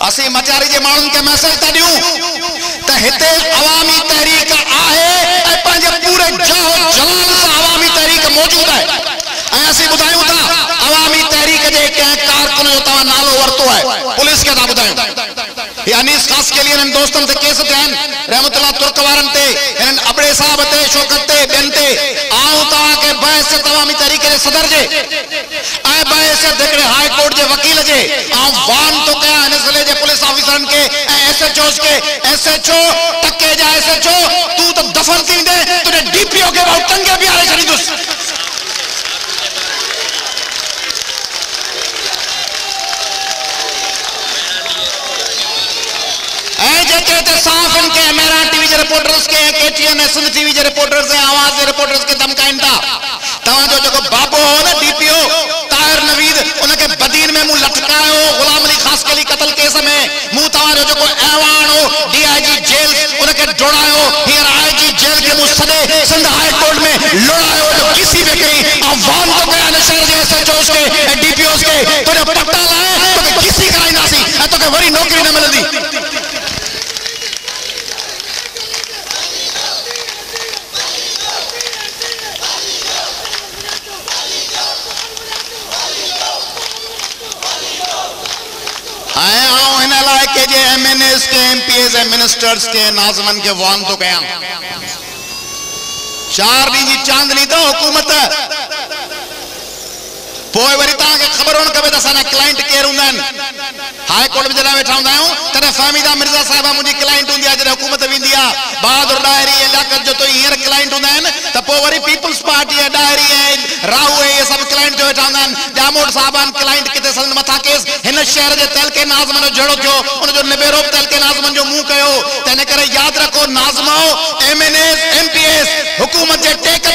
असी मचारी जे मानुन के मैसेज ता दियूं त हिते अवामी तहरीक आहे ए पंजे पूरे जाओ जलाल से अवामी तहरीक मौजूद है। ए असी बुधायूं था अवामी तहरीक जे के कारकुन जो तवा नालो वरतो है पुलिस के ता बुधायूं ये अनीस खास के लिए इन दोस्तन ते केस थियन रहमतुल्लाह तुर्कवारन ते इन अबड़े साहब ते शौकत ते बेन ते आऊं तवा के बहस अवामी तहरीक जे सदर जे ए बहस देखड़े हाई कोर्ट जे वकील जे आऊं वान तो कया इन जिले जे पुलिस ऑफिसरन के एसएचओ के एसएचओ टके जा एसएचओ तू तो दफन थींदे तुने डीपीओ के बाउ टंगे बिहारे छड़ीदुस साफ इनके मेरा टीवी जे रिपोर्टर्स के केटीएन सिंध टीवी जे रिपोर्टर्स है आवाज जे रिपोर्टर्स के धमकाइन था तवा जो जो बाबो हो ना डीपीओ ताहिर नवीद उनके बदीन में मुंह लटकायो गुलाम अली खास के लिए कत्ल केस में मुंह तवा जो जो ऐवान हो डीआईजी जेल उनके जोड़ायो हियर आईजी जेल के मुंह सदे सिंध हाई कोर्ट में लोड़ायो जो किसी भी कहीं अवाम को गया न शहर जे एसएचओस के डीपीओस के तो पट्टा लाए तो किसी कराई नासी तो के वरी नौकरी न मिलदी। के जे एमएनएस के एमपीएस ए मिनिस्टर्स के नाज़मन के वान तो कया 4 डी जी चांदनी तो हुकूमत पोए वरी ता के खबर होन कबे दसाना क्लाइंट केर हुंदन हाई कोर्ट में जदा बैठा हुंदा आऊं तने फहमीदा मिर्जा साहिबा मुजी क्लाइंट हुंदी आ जदे हुकूमत विंदी आ बहादुर डायरी इलाकत जो तो हीर क्लाइंट हुंदन त पो वरी पीपल्स पार्टी है डायरी है राहु है ये सब क्लाइंट जो बैठा हुंदन जामोड साहबान क्लाइंट किते सन मथा केस हिन शहर जे तेल के नाज़मन जड़ो थियो उन जो निबेरो तेल के नाज़मन जो मुंह कयो तने करे याद रखो नाज़मो एमएनएस एमपीएस हुकूमत जे टेक